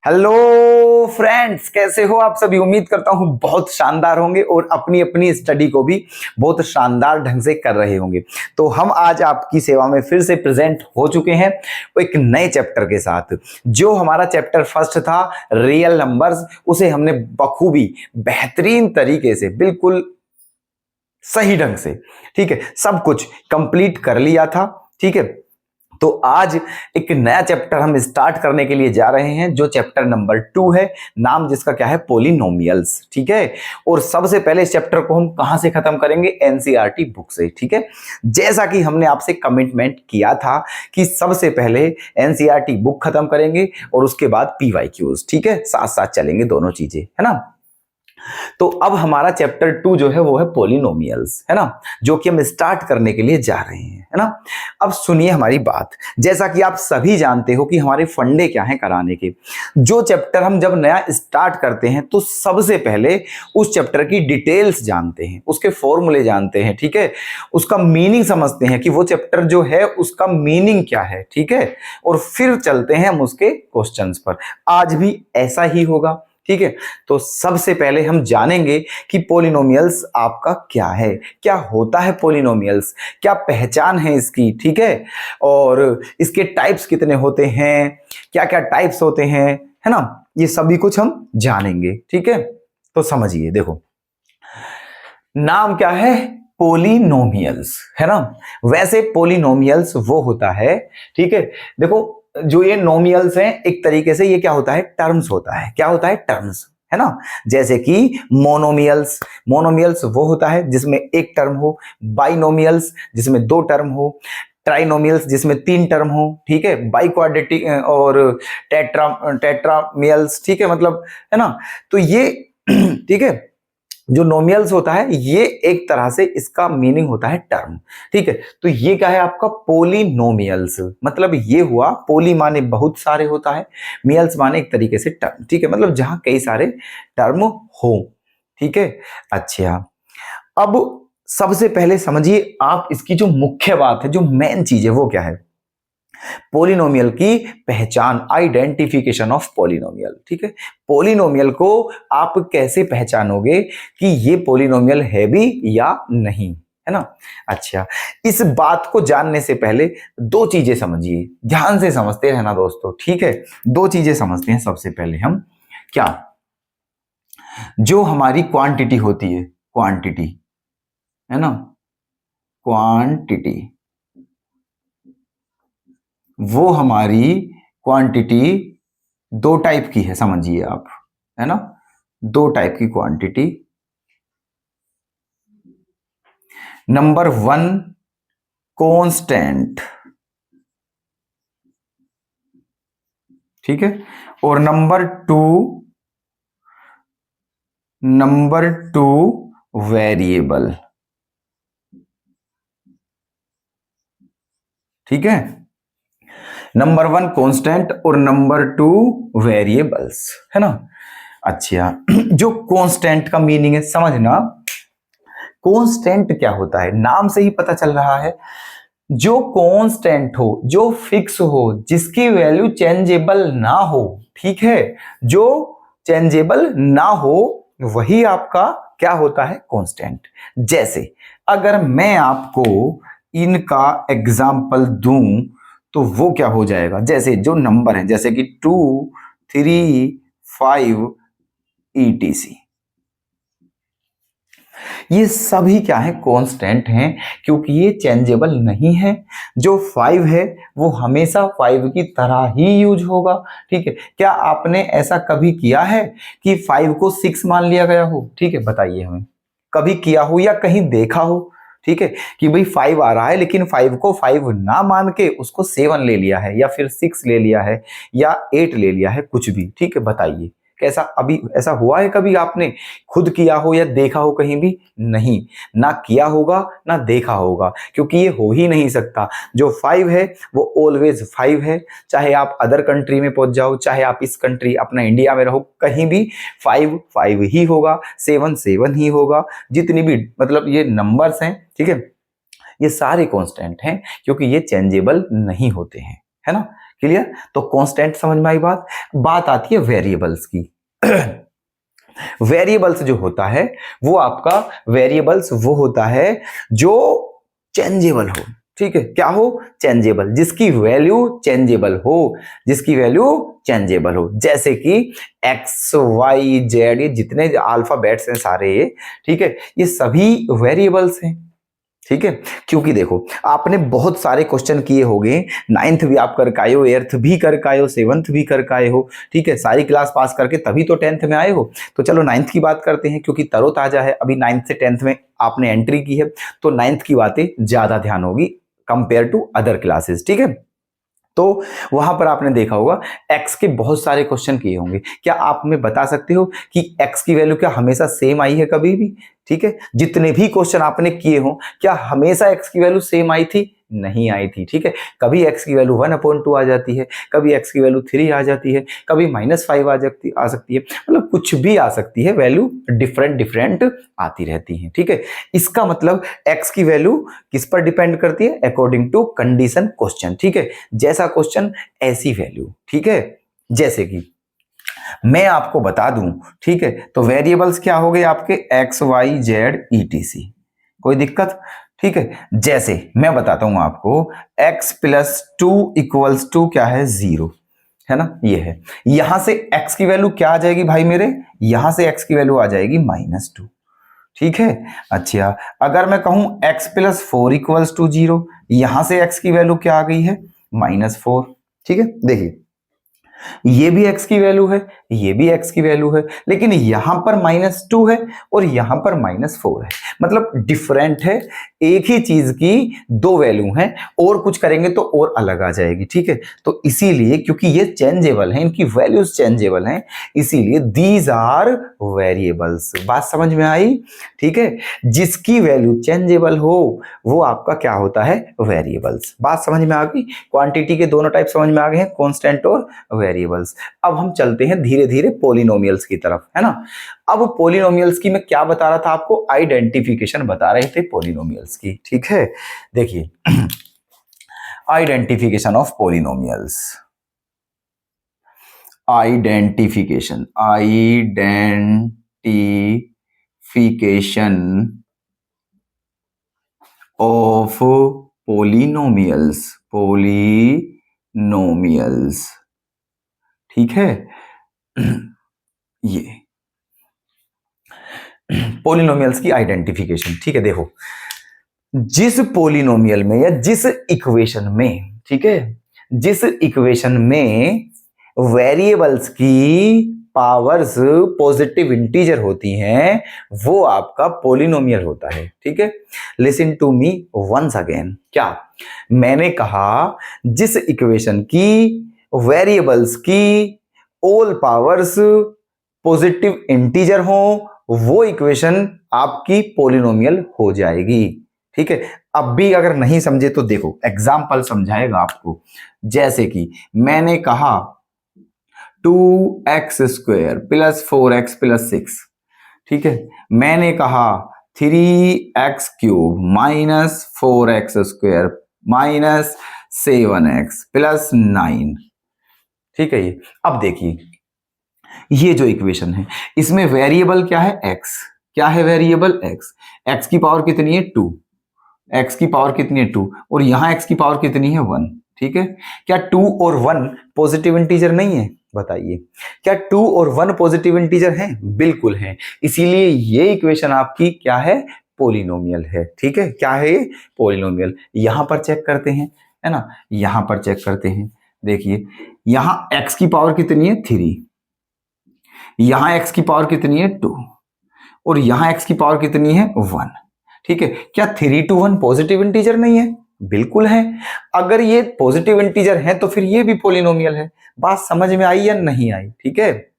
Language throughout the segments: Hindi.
हेलो फ्रेंड्स, कैसे हो आप सभी। उम्मीद करता हूं बहुत शानदार होंगे और अपनी अपनी स्टडी को भी बहुत शानदार ढंग से कर रहे होंगे। तो हम आज आपकी सेवा में फिर से प्रेजेंट हो चुके हैं एक नए चैप्टर के साथ। जो हमारा चैप्टर फर्स्ट था रियल नंबर्स, उसे हमने बखूबी बेहतरीन तरीके से बिल्कुल सही ढंग से, ठीक है, सब कुछ कंप्लीट कर लिया था। ठीक है, तो आज एक नया चैप्टर हम स्टार्ट करने के लिए जा रहे हैं जो चैप्टर नंबर 2 है, नाम जिसका क्या है, पॉलिनोमियल्स। ठीक है, और सबसे पहले इस चैप्टर को हम कहां से खत्म करेंगे, एनसीईआरटी बुक से। ठीक है, जैसा कि हमने आपसे कमिटमेंट किया था कि सबसे पहले एनसीईआरटी बुक खत्म करेंगे और उसके बाद पीवाईक्यूज। ठीक है, साथ साथ चलेंगे दोनों चीजें, है ना। तो अब हमारा चैप्टर 2 जो है वो है पॉलिनोमियल्स, है ना, जो कि हम स्टार्ट करने के लिए जा रहे हैं, है ना। अब सुनिए हमारी बात। जैसा कि आप सभी जानते हो कि हमारे फंडे क्या हैं कराने के। जो चैप्टर हम जब नया स्टार्ट करते हैं तो सबसे पहले उस चैप्टर की डिटेल्स जानते हैं, उसके फॉर्मूले जानते हैं, ठीक है, उसका मीनिंग समझते हैं कि वो चैप्टर जो है उसका मीनिंग क्या है। ठीक है, और फिर चलते हैं हम उसके क्वेश्चंस पर। आज भी ऐसा ही होगा। ठीक है, तो सबसे पहले हम जानेंगे कि पॉलिनोमियल्स आपका क्या है, क्या होता है पॉलिनोमियल्स, क्या पहचान है इसकी। ठीक है, और इसके टाइप्स कितने होते हैं, क्या क्या टाइप्स होते हैं, है ना, ये सभी कुछ हम जानेंगे। ठीक है, तो समझिए, देखो नाम क्या है, पॉलिनोमियल्स, है ना। वैसे पॉलिनोमियल्स वो होता है, ठीक है, देखो जो ये नोमियल्स हैं एक तरीके से ये क्या होता है, टर्म्स होता है। क्या होता है, टर्म्स, है ना। जैसे कि मोनोमियल्स, मोनोमियल्स वो होता है जिसमें एक टर्म हो, बाइनोमियल्स जिसमें दो टर्म हो, ट्राइनोमियल्स जिसमें तीन टर्म हो, ठीक है, बाइक्वाड्रेटिक और टेट्रामियल्स, ठीक है, मतलब, है ना। तो ये ठीक है, जो नोमियल्स होता है ये एक तरह से इसका मीनिंग होता है टर्म। ठीक है, तो ये क्या है आपका, पोलिनोमियल्स, मतलब ये हुआ, पोली माने बहुत सारे होता है, मियल्स माने एक तरीके से टर्म। ठीक है, मतलब जहां कई सारे टर्म हो। ठीक है, अच्छा, अब सबसे पहले समझिए आप इसकी जो मुख्य बात है, जो मेन चीज है वो क्या है, पॉलिनोमियल की पहचान, आइडेंटिफिकेशन ऑफ पॉलिनोमियल। ठीक है, पॉलिनोमियल को आप कैसे पहचानोगे कि ये पॉलिनोमियल है भी या नहीं, है ना। अच्छा, इस बात को जानने से पहले दो चीजें समझिए, ध्यान से समझते रहना दोस्तों। ठीक है, दो चीजें समझते हैं सबसे पहले हम। क्या, जो हमारी क्वांटिटी होती है, क्वांटिटी, है ना, क्वांटिटी, वो हमारी क्वांटिटी दो टाइप की है, समझिए आप, है ना, दो टाइप की क्वांटिटी। नंबर 1 कांस्टेंट, ठीक है, और नंबर टू वेरिएबल। ठीक है, नंबर 1 कांस्टेंट और नंबर 2 वेरिएबल्स, है ना। अच्छा, जो कांस्टेंट का मीनिंग है समझना, कांस्टेंट क्या होता है, नाम से ही पता चल रहा है, जो कांस्टेंट हो, जो फिक्स हो, जिसकी वैल्यू चेंजेबल ना हो। ठीक है, जो चेंजेबल ना हो वही आपका क्या होता है, कांस्टेंट। जैसे अगर मैं आपको इनका एग्जाम्पल दूं तो वो क्या हो जाएगा, जैसे जो नंबर है जैसे कि 2, 3, 5 ETC, ये सभी क्या है, कांस्टेंट हैं, क्योंकि ये चेंजेबल नहीं है। जो 5 है वो हमेशा 5 की तरह ही यूज होगा। ठीक है, क्या आपने ऐसा कभी किया है कि 5 को 6 मान लिया गया हो, ठीक है, बताइए हमें, कभी किया हो या कहीं देखा हो। ठीक है, कि भाई 5 आ रहा है लेकिन 5 को 5 ना मान के उसको 7 ले लिया है या फिर 6 ले लिया है या 8 ले लिया है, कुछ भी। ठीक है, बताइए कैसा, अभी ऐसा हुआ है कभी आपने खुद किया हो या देखा हो कहीं भी, नहीं, ना किया होगा ना देखा होगा, क्योंकि ये हो ही नहीं सकता। जो 5 है वो ऑलवेज 5 है, चाहे आप अदर कंट्री में पहुंच जाओ, चाहे आप इस कंट्री अपना इंडिया में रहो, कहीं भी 5 5 ही होगा, 7 7 ही होगा। जितनी भी मतलब ये नंबर्स हैं, ठीक है, ये सारे कांस्टेंट हैं क्योंकि ये चेंजेबल नहीं होते हैं, है ना, क्लियर? तो कांस्टेंट समझ में आई बात। बात आती है वेरिएबल्स की। वेरिएबल्स जो होता है वो आपका, वेरिएबल्स वो होता है जो चेंजेबल हो। ठीक है, क्या हो? चेंजेबल, जिसकी वैल्यू चेंजेबल हो, जिसकी वैल्यू चेंजेबल हो, जैसे कि एक्स वाई जेड, ये जितने अल्फाबेट्स हैं सारे, ठीक है, ये सभी वेरिएबल्स हैं। ठीक है, क्योंकि देखो आपने बहुत सारे क्वेश्चन किए होंगे, 9th भी आप कर आए हो, 8th भी कर आए हो, 7th भी कर आए हो। ठीक है, सारी क्लास पास करके तभी तो 10th में आए हो। तो चलो 9th की बात करते हैं, क्योंकि तरोताजा है, अभी 9th से 10th में आपने एंट्री की है, तो 9th की बातें ज्यादा ध्यान होगी कंपेयर टू अदर क्लासेस। ठीक है, तो वहां पर आपने देखा होगा x के बहुत सारे क्वेश्चन किए होंगे। क्या आप हमें बता सकते हो कि x की वैल्यू क्या हमेशा सेम आई है कभी भी? ठीक है, जितने भी क्वेश्चन आपने किए हो, क्या हमेशा x की वैल्यू सेम आई थी? नहीं आई थी। ठीक है, कभी x की वैल्यू 1/2 आ जाती है, कभी x की वैल्यू 3 आ जाती है, कभी -5 आ सकती है, मतलब कुछ भी आ सकती है, वैल्यू डिफरेंट डिफरेंट आती रहती है। ठीक है, इसका मतलब x की वैल्यू किस पर डिपेंड करती है? According to condition question. ठीक है, जैसा क्वेश्चन ऐसी वैल्यू। ठीक है, जैसे कि मैं आपको बता दूं, ठीक है, तो वेरिएबल्स क्या हो गए आपके? एक्स वाई जेड ईटीसी, कोई दिक्कत? ठीक है, जैसे मैं बताता हूं आपको, x + 2 = क्या है? 0, है ना, ये है। यहां से x की वैल्यू क्या आ जाएगी भाई मेरे? यहां से x की वैल्यू आ जाएगी -2। ठीक है, अच्छा, अगर मैं कहूं x + 4 = 0, यहां से x की वैल्यू क्या आ गई है? -4। ठीक है, देखिए ये भी x की वैल्यू है, ये भी x की वैल्यू है, लेकिन यहां पर -2 है और यहां पर -4 है, मतलब डिफरेंट है। एक ही चीज की दो वैल्यू हैं, और कुछ करेंगे तो और अलग आ जाएगी। ठीक है, तो इसीलिए क्योंकि ये चेंजेबल है, इनकी वैल्यूज चेंजेबल हैं, इसीलिए दीज आर वेरिएबल्स। बात समझ में आई? ठीक है, जिसकी वैल्यू चेंजेबल हो वो आपका क्या होता है? वेरिएबल्स। बात समझ में आ गई? क्वांटिटी के दोनों टाइप समझ में आ गए हैं, कांस्टेंट और वेरिएबल्स। अब हम चलते हैं धीरे धीरे पॉलिनोमियल्स की तरफ, है ना। अब पॉलिनोमियल्स की मैं क्या बता रहा था आपको? आइडेंटिफिकेशन बता रहे थे पॉलिनोमियल्स की। ठीक है, देखिए identification of polynomials, identification of polynomials. ठीक है, ये पॉलिनोमियल्स की आइडेंटिफिकेशन। ठीक है, देखो जिस पॉलिनोमियल में या जिस इक्वेशन में, ठीक है, जिस इक्वेशन में वेरिएबल्स की पावर्स पॉजिटिव इंटीजर होती हैं, वो आपका पॉलिनोमियल होता है। ठीक है, listen to me once again. क्या मैंने कहा? जिस इक्वेशन की वेरिएबल्स की ऑल पावर्स पॉजिटिव इंटीजर हो, वो इक्वेशन आपकी पॉलिनोमियल हो जाएगी। ठीक है, अब भी अगर नहीं समझे तो देखो एग्जाम्पल समझाएगा आपको। जैसे कि मैंने कहा 2x² + 4x + 6, ठीक है, मैंने कहा 3x³ - 4x² - 7x + 9। ठीक है, ये अब देखिए ये जो इक्वेशन है इसमें वेरिएबल क्या है? x। क्या है वेरिएबल? x। x की पावर कितनी है? 2। x की पावर कितनी है? 2, और यहां x की पावर कितनी है? 1। ठीक है, क्या 2 और 1 पॉजिटिव इंटीजर नहीं है? बताइए, क्या 2 और 1 पॉजिटिव इंटीजर हैं? बिल्कुल हैं, इसीलिए ये इक्वेशन आपकी क्या है? पॉलिनोमियल है। ठीक है, क्या है ये? पॉलिनोमियल। यहां पर चेक करते हैं, है ना, यहां पर चेक करते हैं। देखिए यहां x की पावर कितनी है? 3, यहां x की पावर कितनी है? 2, और यहां x की पावर कितनी है? 1। ठीक है, क्या 3 to 1 पॉजिटिव इंटीजर नहीं है? बिल्कुल है। अगर ये पॉजिटिव इंटीजर है तो फिर ये भी पॉलिनोमियल है। बात समझ में आई या नहीं आई? ठीक है,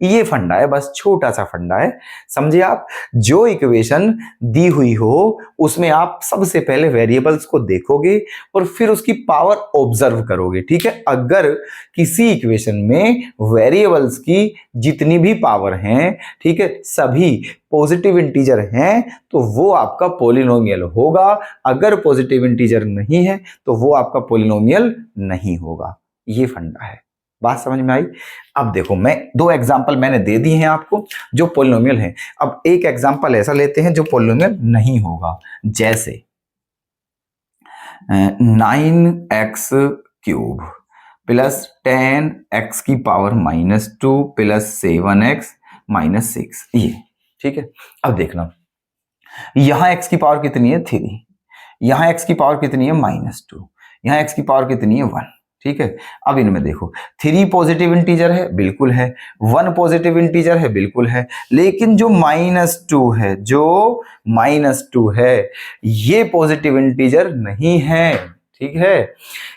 ये फंडा है, बस छोटा सा फंडा है, समझे आप। जो इक्वेशन दी हुई हो उसमें आप सबसे पहले वेरिएबल्स को देखोगे और फिर उसकी पावर ऑब्जर्व करोगे। ठीक है, अगर किसी इक्वेशन में वेरिएबल्स की जितनी भी पावर हैं, ठीक है, सभी पॉजिटिव इंटीजर हैं तो वो आपका पॉलिनोमियल होगा। अगर पॉजिटिव इंटीजर नहीं है तो वो आपका पॉलिनोमियल नहीं होगा। ये फंडा है। बात समझ में आई? अब देखो, मैं दो एग्जांपल मैंने दे दिए हैं आपको जो पॉलिनोमियल हैं। अब एक एग्जांपल ऐसा लेते हैं जो पॉलिनोमियल नहीं होगा, जैसे 9x क्यूब प्लस 10x की पावर -2 प्लस 7x -6, ये ठीक है। अब देखना, यहां x की पावर कितनी है 3, यहां x की पावर कितनी है -2, यहां x की पावर कितनी है 1, ठीक है। अब इनमें देखो, 3 पॉजिटिव इंटीजर है, बिल्कुल है, 1 पॉजिटिव इंटीजर है, बिल्कुल है, लेकिन जो -2 है, जो -2 है, ये पॉजिटिव इंटीजर नहीं है, ठीक है,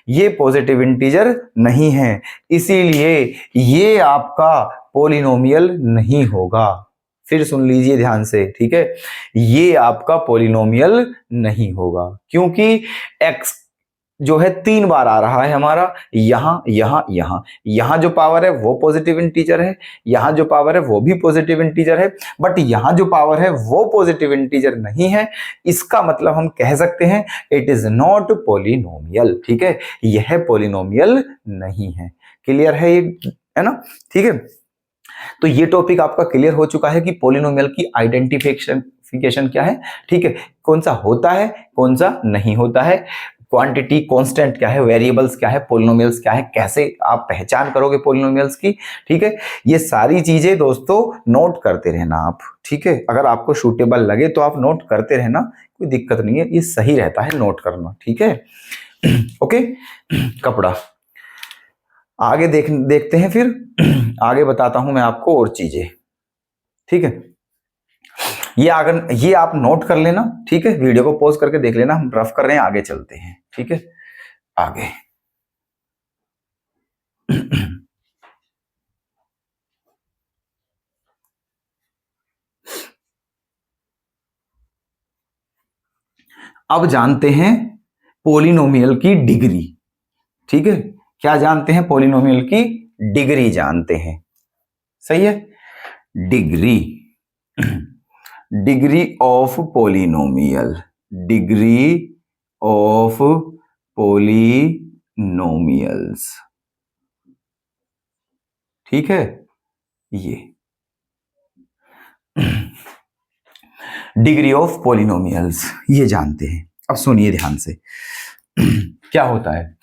ये पॉजिटिव इंटीजर नहीं है, इसीलिए ये आपका पॉलिनोमियल नहीं होगा। फिर सुन लीजिए ध्यान से, ठीक है, ये आपका पॉलिनोमियल नहीं होगा, क्योंकि x जो है 3 बार आ रहा है हमारा, यहां यहां यहां, यहां जो पावर है वो पॉजिटिव इंटीजर है, यहां जो पावर है वो भी पॉजिटिव इंटीजर है, बट यहां जो पावर है वो पॉजिटिव इंटीजर नहीं है। इसका मतलब हम कह सकते हैं इट इज नॉट पॉलिनोमियल, ठीक है, यह पॉलिनोमियल नहीं है। क्लियर है ये, है ना? ठीक है, तो ये टॉपिक आपका क्लियर हो चुका है कि पॉलिनोमियल की आइडेंटिफिकेशन क्या है, ठीक है, कौन सा होता है कौन सा नहीं होता है, क्वांटिटी कांस्टेंट क्या है, वेरिएबल्स क्या है, पॉलिनोमियल्स क्या है, कैसे आप पहचान करोगे पॉलिनोमियल्स की, ठीक है, ये सारी चीजें दोस्तों नोट करते रहना आप, ठीक है। अगर आपको सूटेबल लगे तो आप नोट करते रहना, कोई दिक्कत नहीं है, ये सही रहता है नोट करना, ठीक है। ओके, कपड़ा आगे देखते हैं, फिर आगे बताता हूं मैं आपको और चीजें, ठीक है। ये आप नोट कर लेना, ठीक है, वीडियो को पॉज करके देख लेना, हम रफ कर रहे हैं, आगे चलते हैं, ठीक है। आगे अब जानते हैं पॉलिनोमियल की डिग्री, ठीक है, क्या जानते हैं, पॉलिनोमियल की डिग्री जानते हैं, सही है, degree, degree of polynomial, degree of polynomials, ठीक है, ये डिग्री ऑफ पॉलिनोमियल्स ये जानते हैं। अब सुनिए ध्यान से, क्या होता है,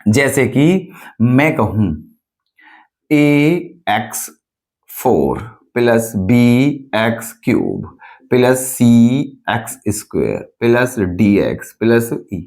जैसे कि मैं कहूं ax4 plus bx³ plus cx² plus dx plus e,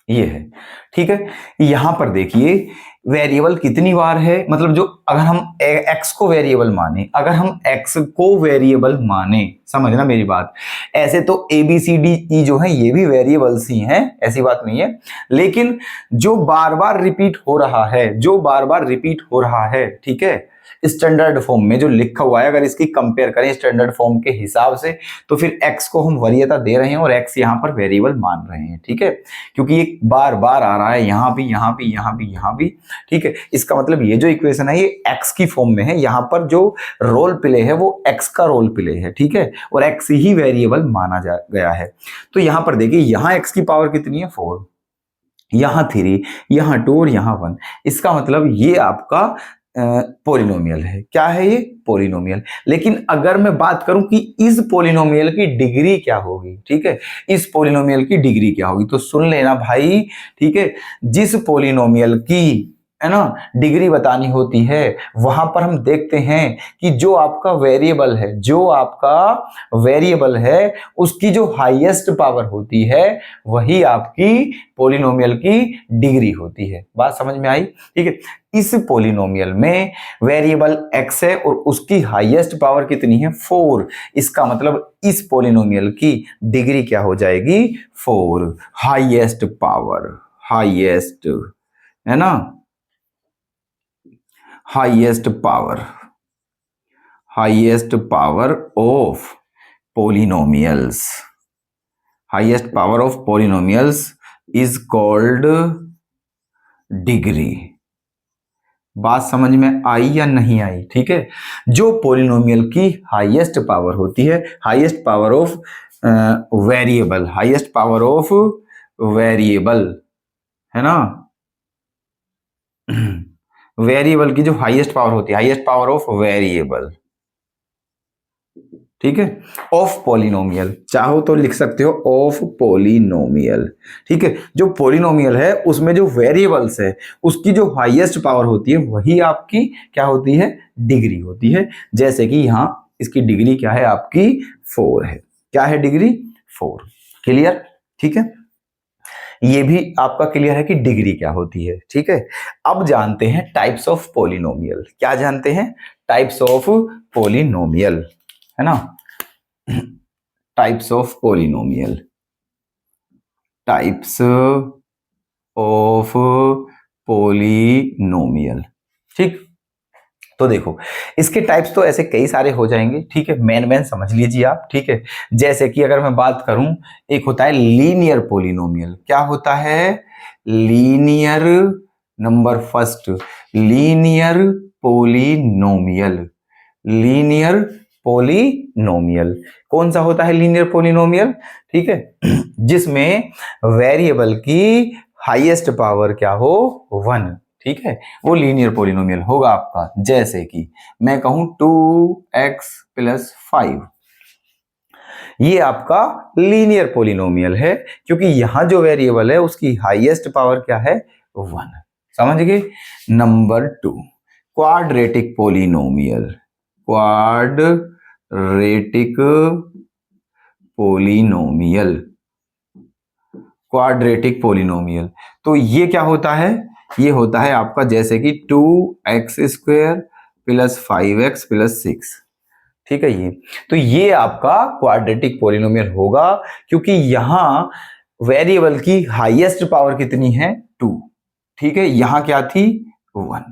ये है, ठीक है। यहां पर देखिए वेरिएबल कितनी बार है, मतलब जो अगर हम x को वेरिएबल माने, अगर हम x को वेरिएबल माने, समझना मेरी बात, ऐसे तो a b c d e जो है ये भी वेरिएबल्स ही हैं, ऐसी बात नहीं है, लेकिन जो बार बार रिपीट हो रहा है, जो बार बार रिपीट हो रहा है, ठीक है, स्टैंडर्ड फॉर्म में जो लिखा हुआ है, अगर इसकी कंपेयर करें स्टैंडर्ड फॉर्म के हिसाब से, तो फिर x को हम वरीयता दे रहे हैं और x यहां पर वेरिएबल मान रहे हैं, ठीक है, क्योंकि ये बार बार आ रहा है, यहां भी यहां भी यहां भी यहां भी, ठीक है। इसका मतलब ये जो इक्वेशन है ये x की फॉर्म में है, यहां पर जो रोल प्ले है वो x का रोल प्ले है, ठीक है, और x ही वेरिएबल माना गया है। तो यहां पर देखिए, यहां x की पावर कितनी है 4, यहां 3, यहां 2 और यहां 1, इसका मतलब ये आपका पॉलिनोमियल है। क्या है ये? पॉलिनोमियल। लेकिन अगर मैं बात करूं कि इस पॉलिनोमियल की डिग्री क्या होगी, ठीक है, इस पॉलिनोमियल की डिग्री क्या होगी, तो सुन लेना भाई, ठीक है, जिस पॉलिनोमियल की, है ना, डिग्री बतानी होती है, वहां पर हम देखते हैं कि जो आपका वेरिएबल है, जो आपका वेरिएबल है, उसकी जो हाईएस्ट पावर होती है वही आपकी पॉलिनोमियल की डिग्री होती है। बात समझ में आई? ठीक है, इस पॉलिनोमियल में वेरिएबल x है और उसकी हाईएस्ट पावर कितनी है 4, इसका मतलब इस पॉलिनोमियल की डिग्री क्या हो जाएगी 4, हाईएस्ट पावर, हाईएस्ट, है ना, highest power, highest power of polynomials, highest power of polynomials is called degree. बात समझ में आई या नहीं आई? ठीक है, जो पॉलिनोमियल की हाईएस्ट पावर होती है, highest power of variable, highest power of variable, है ना, वेरिएबल की जो हाईएस्ट पावर होती है, हाईएस्ट पावर ऑफ वेरिएबल, ठीक है, ऑफ पॉलिनोमियल, चाहो तो लिख सकते हो ऑफ पॉलिनोमियल, ठीक है। जो पॉलिनोमियल है उसमें जो वेरिएबल्स है उसकी जो हाईएस्ट पावर होती है वही आपकी क्या होती है, डिग्री होती है। जैसे कि यहां इसकी डिग्री क्या है आपकी 4 है, क्या है डिग्री 4, क्लियर, ठीक है। ये भी आपका क्लियर है कि डिग्री क्या होती है, ठीक है। अब जानते हैं टाइप्स ऑफ पॉलिनोमियल, क्या जानते हैं, टाइप्स ऑफ पॉलिनोमियल, है ना, types of polynomial, types of polynomial, ठीक। तो देखो इसके टाइप्स तो ऐसे कई सारे हो जाएंगे, ठीक है, मेन समझ लीजिए आप, ठीक है। जैसे कि अगर मैं बात करूं, एक होता है लीनियर पॉलिनोमियल, क्या होता है, linear, number first linear polynomial, linear polynomial, कौन सा होता है लीनियर पॉलिनोमियल, ठीक है, जिसमें वेरिएबल की हाईएस्ट पावर क्या हो 1, ठीक है, वो लीनियर पॉलिनोमियल होगा आपका। जैसे कि मैं कहूं 2x + 5, ये आपका लीनियर पॉलिनोमियल है क्योंकि यहां जो वेरिएबल है उसकी हाईएस्ट पावर क्या है 1, समझ गए। Number 2 quadratic polynomial, quadratic polynomial, quadratic polynomial, तो ये क्या होता है, ये होता है आपका जैसे कि 2x² + 5x + 6, ठीक है। ये तो ये आपका क्वाड्रेटिक पॉलिनोमियल होगा क्योंकि यहां वेरिएबल की हाईएस्ट पावर कितनी है 2, ठीक है, यहां क्या थी 1।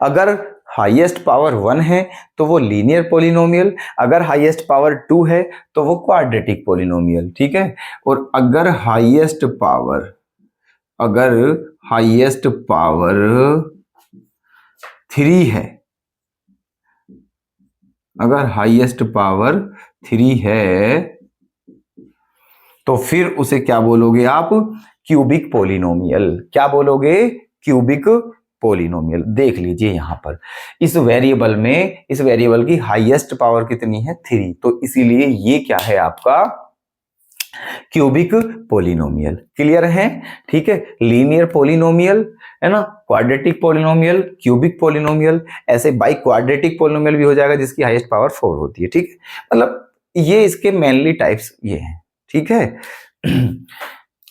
अगर हाईएस्ट पावर 1 है तो वो लीनियर पॉलिनोमियल, अगर हाईएस्ट पावर 2 है तो वो क्वाड्रेटिक पॉलिनोमियल, ठीक है। और अगर हाईएस्ट पावर 3 है, अगर हाईएस्ट पावर 3 है तो फिर उसे क्या बोलोगे आप, क्यूबिक पॉलिनोमियल, क्या बोलोगे, क्यूबिक पॉलिनोमियल। देख लीजिए यहां पर इस वेरिएबल में, इस वेरिएबल की हाईएस्ट पावर कितनी है 3, तो इसीलिए ये क्या है आपका क्यूबिक पॉलिनोमियल, क्लियर है, ठीक है। लीनियर पॉलिनोमियल है ना, क्वाड्रेटिक पॉलिनोमियल, क्यूबिक पॉलिनोमियल, ऐसे बाई क्वाड्रेटिक पॉलिनोमियल भी हो जाएगा जिसकी हाईएस्ट पावर 4 होती है, ठीक है। मतलब ये इसके मेनली टाइप्स ये हैं, ठीक है।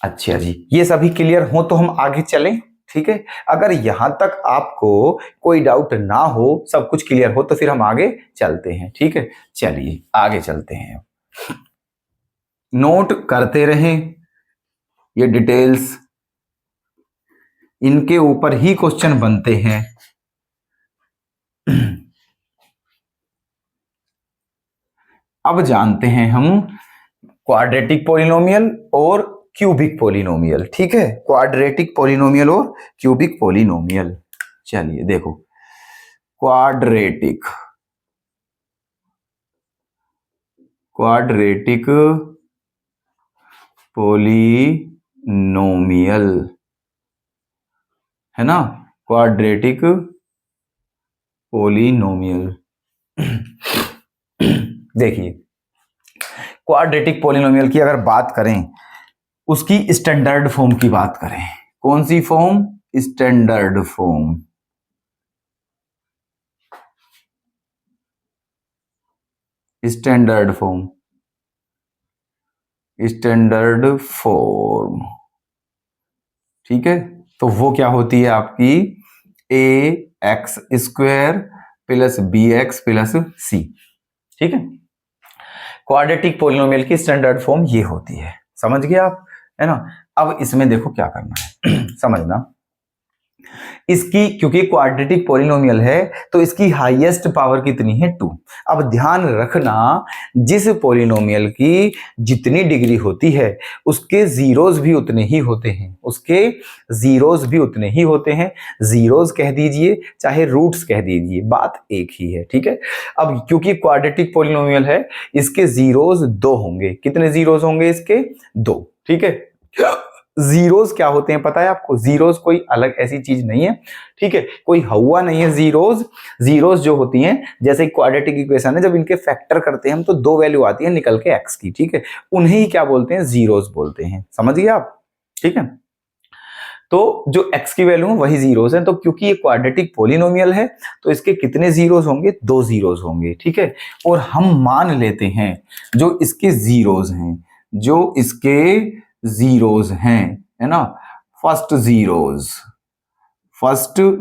अच्छा जी, ये सभी क्लियर हो तो हम आगे चलें, ठीक है। अगर यहां तक आपको कोई डाउट ना हो, सब कुछ क्लियर हो, तो फिर हम आगे चलते हैं, ठीक है। चलिए आगे चलते हैं, नोट करते रहें ये डिटेल्स, इनके ऊपर ही क्वेश्चन बनते हैं। अब जानते हैं हम क्वाड्रेटिक पॉलिनोमियल और क्यूबिक पॉलिनोमियल, ठीक है, क्वाड्रेटिक पॉलिनोमियल और क्यूबिक पॉलिनोमियल। चलिए देखो, क्वाड्रेटिक पॉलिनोमियल, है ना, क्वाड्रेटिक पॉलिनोमियल। देखिए क्वाड्रेटिक पॉलिनोमियल की अगर बात करें, उसकी स्टैंडर्ड फॉर्म की बात करें, कौन सी form, standard form, standard form, standard form, ठीक है। तो वो क्या होती है आपकी ax² + bx + c, ठीक है। क्वाड्रेटिक पॉलिनोमियल की स्टैंडर्ड फॉर्म ये होती है, समझ गए आप, है ना। अब इसमें देखो क्या करना है, समझना, इसकी क्योंकि क्वाड्रेटिक पॉलिनोमियल है तो इसकी हाईएस्ट पावर कितनी है 2। अब ध्यान रखना, जिस पॉलिनोमियल की जितनी डिग्री होती है उसके जीरोस भी उतने ही होते हैं, उसके जीरोस भी उतने ही होते हैं, जीरोस कह दीजिए चाहे रूट्स कह दीजिए, बात एक ही है, ठीक है। अब क्योंकि क्वाड्रेटिक पॉलिनोमियल है इसके जीरोस 2 होंगे, कितने जीरोस होंगे इसके 2, ठीक है। जीरोस क्या होते हैं पता है आपको? जीरोस कोई अलग ऐसी चीज नहीं है, ठीक है, कोई हवा नहीं है जीरोस। जीरोस जो होती हैं जैसे क्वाड्रेटिक इक्वेशन है, जब इनके फैक्टर करते हैं हम तो 2 वैल्यू आती है निकल के एक्स की, ठीक है, उन्हें ही क्या बोलते हैं? जीरोस बोलते हैं। समझ गए आप? ठीक है, तो जो x की वैल्यू है वही जीरोस है। तो क्योंकि ये क्वाड्रेटिक पोलिनोमियल है तो इसके कितने जीरोस होंगे? 2 जीरोस होंगे, ठीक है। और हम मान लेते हैं जो इसके जीरोस हैं, जो इसके जीरोस हैं, है ना, फर्स्ट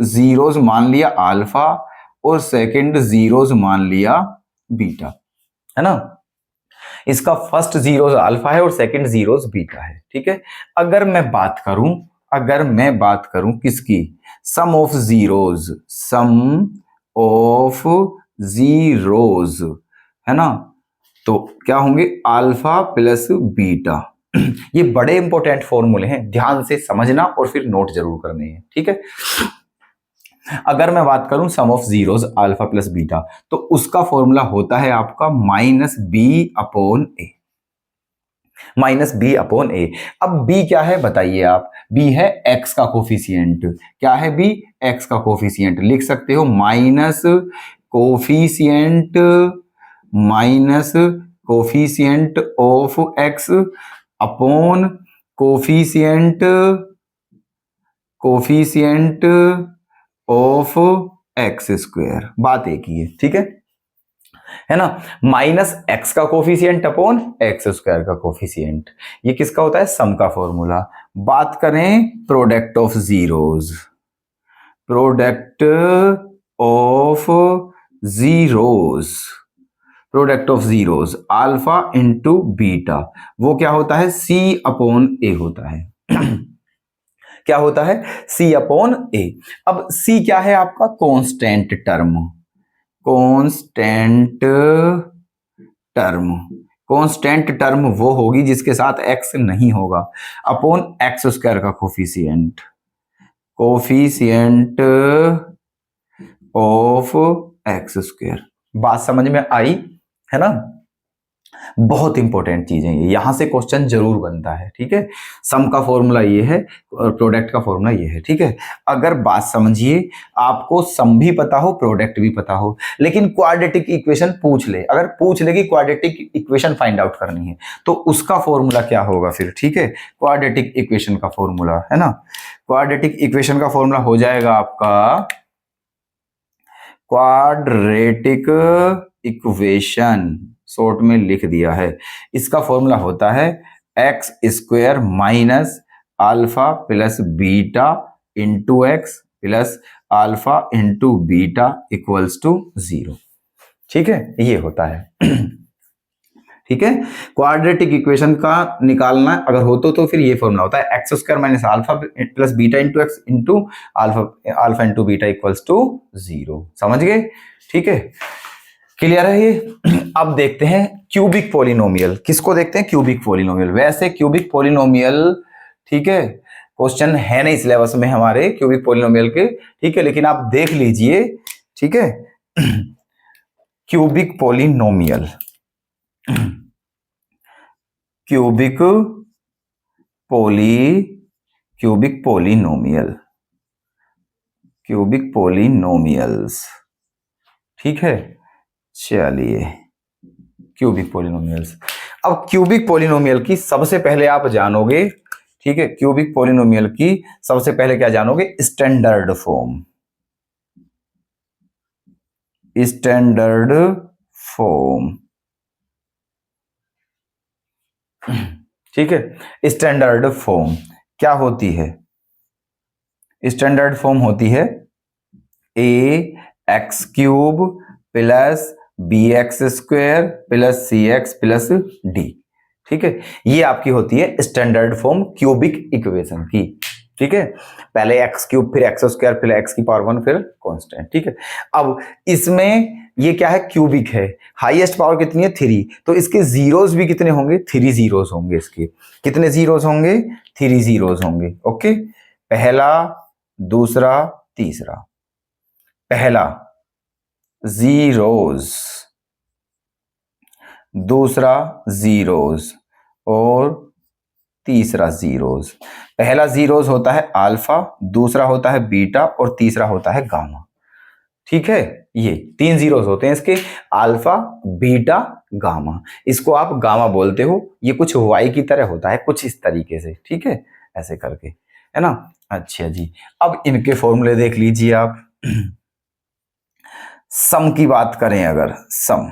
जीरोस मान लिया अल्फा और सेकंड जीरोस मान लिया बीटा, है ना। इसका फर्स्ट जीरोस अल्फा है और सेकंड जीरोस बीटा है, ठीक है। अगर मैं बात करूं किसकी? सम ऑफ जीरोस, है ना, तो क्या होंगे? Alpha plus beta. ये बड़े इंपॉर्टेंट फॉर्मूले हैं, ध्यान से समझना और फिर नोट जरूर करने हैं, ठीक है। अगर मैं बात करूं sum of zeros alpha plus beta, तो उसका फॉर्मूला होता है आपका -b/a। अब b क्या है बताइए आप? b है x का कोफिशिएंट। क्या है b? x का कोफिशिएंट। लिख सकते हो coefficient of x upon coefficient of x square. बात एक ही है, ठीक है ना। -x का कोफिशिएंट अपॉन एक्स स्क्वायर का कोफिशिएंट, ये किसका होता है? सम का फॉर्मूला। बात करें product of zeros alpha into beta, वो क्या होता है? C/A होता है। क्या होता है? C/A। अब C क्या है आपका? कांस्टेंट टर्म वो होगी जिसके साथ x नहीं होगा, अपॉन एक्स स्क्वायर का कोफिशिएंट ऑफ एक्स स्क्वायर। बात समझ में आई, है ना। बहुत इंपॉर्टेंट चीजें ये, यहां से क्वेश्चन जरूर बनता है, ठीक है। सम का फॉर्मूला ये है और प्रोडक्ट का फॉर्मूला ये है, ठीक है। अगर बात समझिए, आपको सम भी पता हो प्रोडक्ट भी पता हो, लेकिन क्वाड्रेटिक इक्वेशन पूछ ले, अगर पूछ ले कि क्वाड्रेटिक इक्वेशन फाइंड आउट करनी है तो उसका फॉर्मूला क्या होगा फिर? ठीक है, क्वाड्रेटिक इक्वेशन का फॉर्मूला, है ना, क्वाड्रेटिक इक्वेशन का फॉर्मूला हो जाएगा आपका क्वाड्रेटिक इक्वेशन, शॉर्ट में लिख दिया है। इसका फॉर्मूला होता है x square minus alpha plus beta into x plus alpha into beta equals to 0, ठीक है, ये होता है। ठीक है, क्वाड्रेटिक इक्वेशन का निकालना अगर हो तो फिर ये फॉर्मूला होता है x square minus alpha plus beta into x into alpha into beta equals to 0। समझ गए? ठीक है, क्लियर है ये। अब देखते हैं क्यूबिक पॉलिनोमियल। किसको देखते हैं? Cubic polynomial. वैसे क्यूबिक पॉलिनोमियल, ठीक है, क्वेश्चन है नहीं सिलेबस में हमारे क्यूबिक पॉलिनोमियल के, ठीक है, लेकिन आप देख लीजिए, ठीक है। क्यूबिक पॉलिनोमियल, क्यूबिक पॉलिनोमियल्स, ठीक है। चलिए, क्यूबिक पॉलिनोमियल्स। अब क्यूबिक पॉलिनोमियल की सबसे पहले आप जानोगे, ठीक है, क्यूबिक पॉलिनोमियल की सबसे पहले क्या जानोगे? स्टैंडर्ड फॉर्म, ठीक है। स्टैंडर्ड फॉर्म क्या होती है? स्टैंडर्ड फॉर्म होती है ax³ plus bx² plus cx plus d, ठीक है, ये आपकी होती है स्टैंडर्ड फॉर्म क्यूबिक इक्वेशन की, ठीक है। पहले x³ फिर x² फिर x⁻1 फिर कांस्टेंट, ठीक है। अब इसमें ये क्या है? क्यूबिक है, हाईएस्ट पावर कितनी है? 3, तो इसके जीरोस भी कितने होंगे? 3 जीरोस होंगे। इसके कितने जीरोस होंगे? 3 जीरोस होंगे, ओके। पहला, दूसरा, तीसरा। पहला जीरोस, दूसरा जीरोस और तीसरा जीरोज। पहला जीरोज होता है अल्फा, दूसरा होता है बीटा और तीसरा होता है गामा। ठीक है, ये 3 जीरोज होते हैं इसके, अल्फा बीटा गामा। इसको आप गामा बोलते हो। ये कुछ वाई की तरह होता है, कुछ इस तरीके से। ठीक है, ऐसे करके, है ना। अच्छा जी, अब इनके फॉर्मूले देख लीजिए आप। सम की बात करें अगर, सम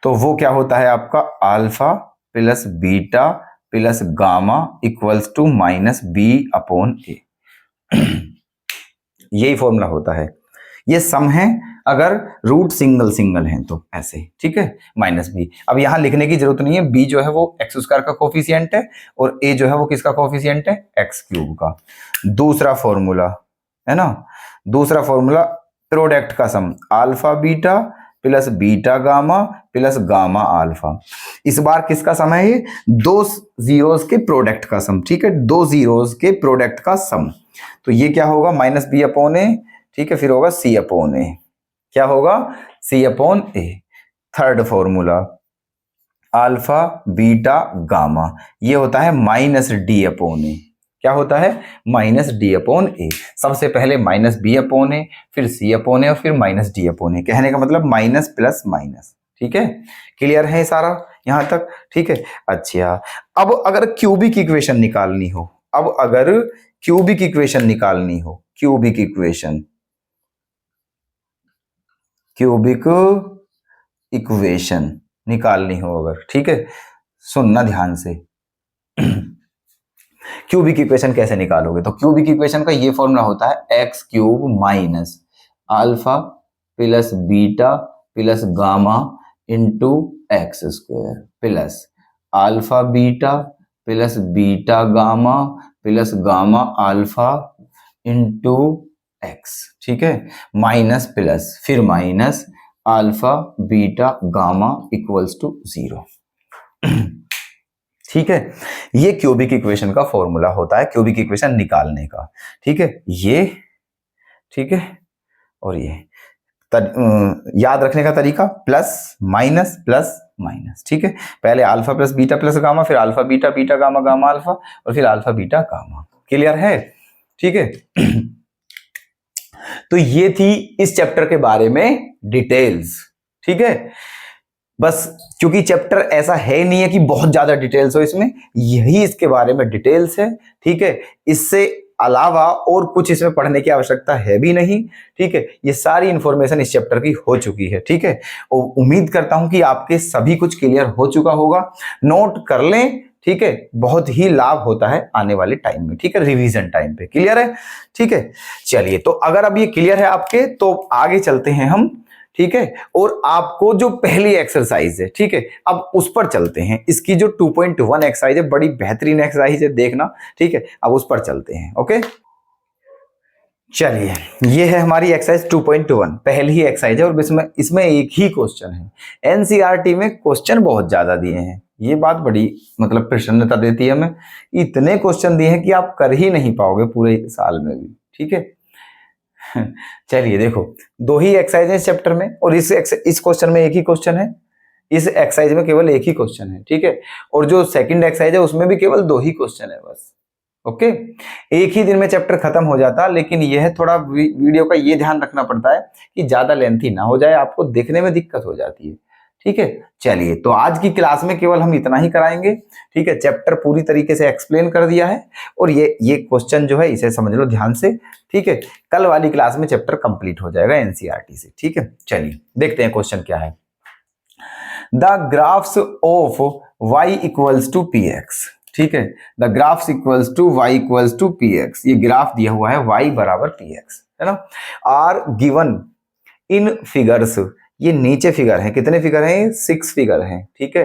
तो वो क्या होता है आपका, alpha plus beta plus gamma equals to minus b upon a. यही फॉर्मूला होता है। ये सम है अगर रूट सिंगल सिंगल हैं तो ऐसे। ठीक है, माइनस बी। अब यहां लिखने की जरूरत नहीं है, बी जो है वो एक्स स्क्वायर का कोफिशिएंट है और ए जो है वो किसका कोफिशिएंट है, एक्स क्यूब का। दूसरा फॉर्मूला है ना, दूसरा फॉर्मूला प्रोडक्ट का sum, alpha beta plus beta gamma plus gamma alpha. इस बार किसका सम है ये, दो जीरोस के प्रोडक्ट का सम। ठीक है, दो जीरोस के प्रोडक्ट का सम। तो ये क्या होगा, माइनस बी अपॉन ए। ठीक है, फिर होगा सी अपॉन ए। क्या होगा, c upon a. Third formula alpha beta gamma, ये होता है माइनस डी अपॉन ए। क्या होता है, माइनस डी अपॉन ए। सबसे पहले माइनस बी अपॉन ए, फिर सी अपॉन ए और फिर माइनस डी अपॉन ए। कहने का मतलब माइनस प्लस माइनस। ठीक है, क्लियर है सारा यहां तक। ठीक है, अच्छा अब अगर क्यूबिक इक्वेशन निकालनी हो, अब अगर क्यूबिक इक्वेशन निकालनी हो, क्यूबिक इक्वेशन, क्यूबिक इक्वेशन निकालनी हो अगर, ठीक है, सुनना ध्यान से। क्यूबिक इक्वेशन कैसे निकालोगे, तो क्यूबिक इक्वेशन का ये फॉर्मूला होता है x cube minus alpha plus beta plus gamma into x square plus alpha beta plus beta gamma plus gamma alpha into x. ठीक है, माइनस प्लस फिर minus alpha beta gamma equals to 0। ठीक है, ये क्यूबिक इक्वेशन का फॉर्मूला होता है क्यूबिक इक्वेशन निकालने का। ठीक है, ये ठीक है, और ये याद रखने का तरीका प्लस माइनस। ठीक है, पहले अल्फा प्लस गामा, फिर alpha beta beta gamma gamma alpha और फिर अल्फा बीटा गामा। क्लियर है, ठीक है। तो ये थी इस चैप्टर के बारे में डिटेल्स। ठीक है, बस क्योंकि चैप्टर ऐसा है नहीं है कि बहुत ज्यादा डिटेल्स हो इसमें, यही इसके बारे में डिटेल्स है। ठीक है, इससे अलावा और कुछ इसमें पढ़ने की आवश्यकता है भी नहीं। ठीक है, ये सारी इंफॉर्मेशन इस चैप्टर की हो चुकी है। ठीक है, और उम्मीद करता हूं कि आपके सभी कुछ क्लियर हो चुका होगा। नोट कर लें, ठीक है, बहुत ही लाभ होता है आने वाले टाइम में। ठीक है, रिवीजन टाइम पे। क्लियर है, ठीक है, चलिए, तो अगर अब ये क्लियर है आपके तो आगे चलते हैं हम। ठीक है, और आपको जो पहली एक्सरसाइज है, ठीक है, अब उस पर चलते हैं। इसकी जो 2.1 एक्सरसाइज है, बड़ी बेहतरीन एक्सरसाइज है, देखना। ठीक है, अब उस पर चलते हैं। ओके, चलिए, ये है हमारी एक्सरसाइज 2.1, पहली ही एक्सरसाइज है और इसमें एक ही क्वेश्चन है। एनसीईआरटी में क्वेश्चन बहुत ज्यादा दिए हैं, ये बात बड़ी मतलब प्रसन्नता देती है हमें। इतने क्वेश्चन दिए हैं कि आप कर ही नहीं पाओगे पूरे साल में भी। ठीक है, चलिए देखो, दो ही एक्सरसाइज है इस चैप्टर में और इस क्वेश्चन में एक ही क्वेश्चन है। इस एक्सरसाइज में केवल एक ही क्वेश्चन है। ठीक है, और जो सेकंड एक्सरसाइज है उसमें भी केवल 2 ही क्वेश्चन है बस। ओके, एक ही दिन में चैप्टर खत्म हो जाता, लेकिन यह थोड़ा वीडियो का ये ध्यान रखना पड़ता है कि ज्यादा लेंथी ना हो जाए, आपको देखने में दिक्कत हो जाती है। ठीक है, चलिए, तो आज की क्लास में केवल हम इतना ही कराएंगे। ठीक है, चैप्टर पूरी तरीके से एक्सप्लेन कर दिया है और ये क्वेश्चन जो है इसे समझ लो ध्यान से। ठीक है, कल वाली क्लास में चैप्टर कंप्लीट हो जाएगा एनसीईआरटी से। ठीक है, चलिए देखते हैं क्वेश्चन क्या है। The graphs of y equals to P x. ठीक है, the graphs equals to y equals to P x. ये ग्राफ दिया हुआ है y बराबर पी एक्स, है ना। आर गिवन इन फिगर्स, ये नीचे फिगर है, कितने फिगर हैं, 6 फिगर हैं। ठीक है,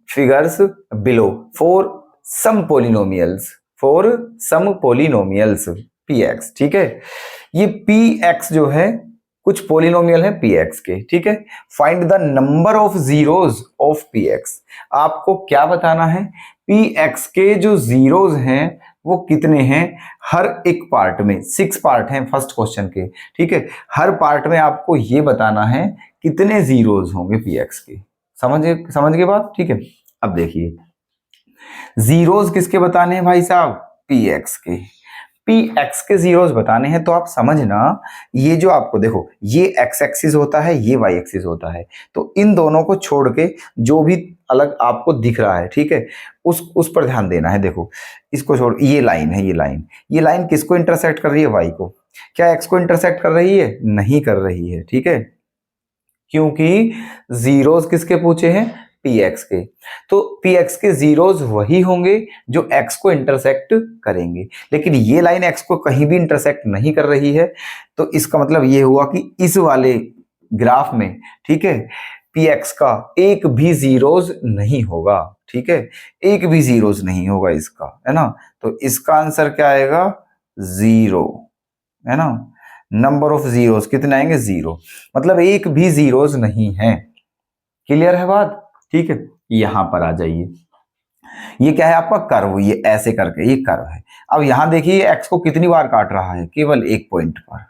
figures below for some polynomials P x. ठीक है, ये पी एक्स जो है कुछ पोलिनोमियल है पी एक्स के। ठीक है, find the number of zeros of P x. आपको क्या बताना है, पी एक्स के जो जीरोज हैं वो कितने हैं हर एक पार्ट में। 6 पार्ट हैं फर्स्ट क्वेश्चन के। ठीक है, हर पार्ट में आपको ये बताना है कितने जीरोज होंगे पी एक्स के। समझ गए बात। ठीक है, अब देखिए, जीरोस किसके बताने हैं भाई साहब? पी एक्स के। पी एक्स के जीरोस बताने हैं, तो आप समझना, ये जो आपको देखो, ये एक्स एक्सिस होता है, ये वाई एक्सिस होता है, तो इन दोनों को छोड़ के जो भी अलग आपको दिख रहा है, ठीक है, उस पर ध्यान देना है। देखो, इसको छोड़, ये लाइन है, ये लाइन किसको इंटरसेक्ट कर रही है? वाई को। क्या एक्स को इंटरसेक्ट कर रही है? नहीं कर रही है, ठीक है, क्योंकि जीरोस किसके पूछे हैं? पी एक्स के। तो पी एक्स के जीरोस वही होंगे जो एक्स को इंटरसेक्ट करेंगे, लेकिन ये लाइन एक्स को कहीं भी इंटरसेक्ट नहीं कर रही है, तो इसका मतलब ये हुआ कि इस वाले ग्राफ में, ठीक है, पी एक्स का एक भी जीरोस नहीं होगा, ठीक है, एक भी जीरोस नहीं होगा इसका, है ना। तो इसका आंसर क्या आएगा? जीरो, है ना। नंबर ऑफ जीरोस कितने आएंगे? जीरो, मतलब एक भी जीरोस नहीं है। क्लियर है बात? ठीक है, यहां पर आ जाइए। ये क्या है आपका? कर्व, ये ऐसे करके ये कर्व है। अब यहां देखिए एक्स को कितनी बार काट रहा है? केवल एक पॉइंट पर,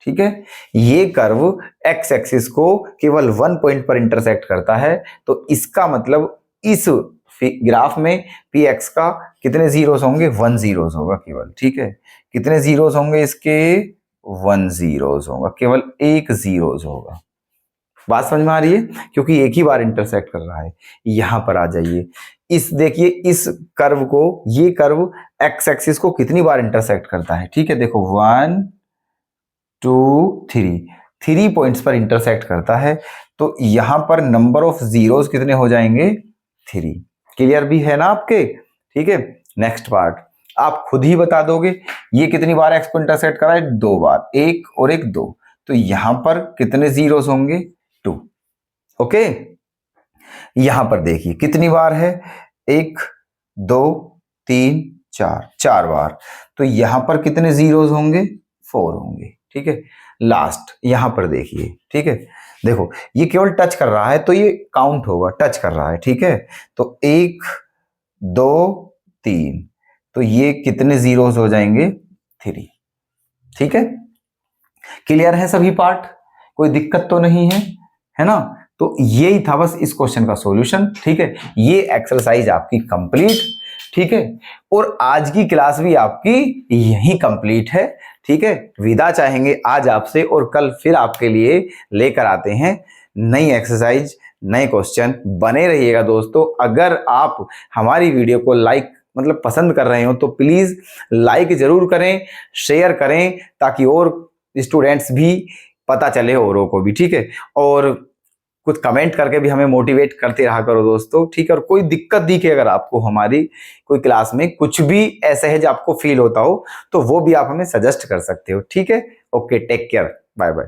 ठीक है। ये कर्व एक्स एक्सिस को केवल वन पॉइंट पर इंटरसेक्ट करता है, तो इसका मतलब इस ग्राफ में पी एक्स का कितने जीरोस होंगे? वन जीरोस होगा केवल, ठीक है। कितने जीरोस होंगे इसके? वन जीरोस होगा, केवल एक जीरोस होगा। बात समझ में आ रही है? क्योंकि एक ही बार इंटरसेक्ट कर रहा है। यहां पर आ जाइए, इस देखिए, इस कर्व को, ये कर्व एक्स एक्सिस को कितनी बार इंटरसेक्ट करता है? ठीक है, देखो, 1 2 3, 3 पॉइंट्स पर इंटरसेक्ट करता है, तो यहां पर नंबर ऑफ जीरोस कितने हो जाएंगे? 3। क्लियर भी है ना आपके? ठीक है, नेक्स्ट पार्ट आप खुद ही बता दोगे। ये कितनी बार एक्स को इंटरसेक्ट करा है? 2 बार, एक और एक, 2, तो यहां पर कितने जीरोस होंगे? 2। ओके, यहां पर देखिए कितनी बार है? 1 2 3 4, 4 बार, तो यहां पर कितने जीरोस होंगे? 4 होंगे, ठीक है। लास्ट यहां पर देखिए, ठीक है, देखो ये केवल टच कर रहा है, तो ये काउंट होगा, टच कर रहा है, ठीक है। तो 1 2 3, तो ये कितने जीरोस हो जाएंगे? 3, ठीक है। क्लियर है सभी पार्ट? कोई दिक्कत तो नहीं है ना। तो यही था बस इस क्वेश्चन का सॉल्यूशन, ठीक है। ये एक्सरसाइज आपकी कंप्लीट, ठीक है, और आज की क्लास भी आपकी यही कंप्लीट है, ठीक है। विदा चाहेंगे आज आपसे, और कल फिर आपके लिए लेकर आते हैं नई एक्सरसाइज, नए क्वेश्चन। बने रहिएगा दोस्तों। अगर आप हमारी वीडियो को लाइक मतलब पसंद कर रहे हो तो प्लीज लाइक जरूर करें, शेयर करें, ताकि और स्टूडेंट्स भी पता चले औरों को भी, ठीक है। और कुछ कमेंट करके भी हमें मोटिवेट करते रहा करो दोस्तों, ठीक है। और कोई दिक्कत दिखे अगर आपको हमारी कोई क्लास में कुछ भी ऐसा है जो आपको फील होता हो, तो वो भी आप हमें सजेस्ट कर सकते हो, ठीक है। Okay, take care, bye bye.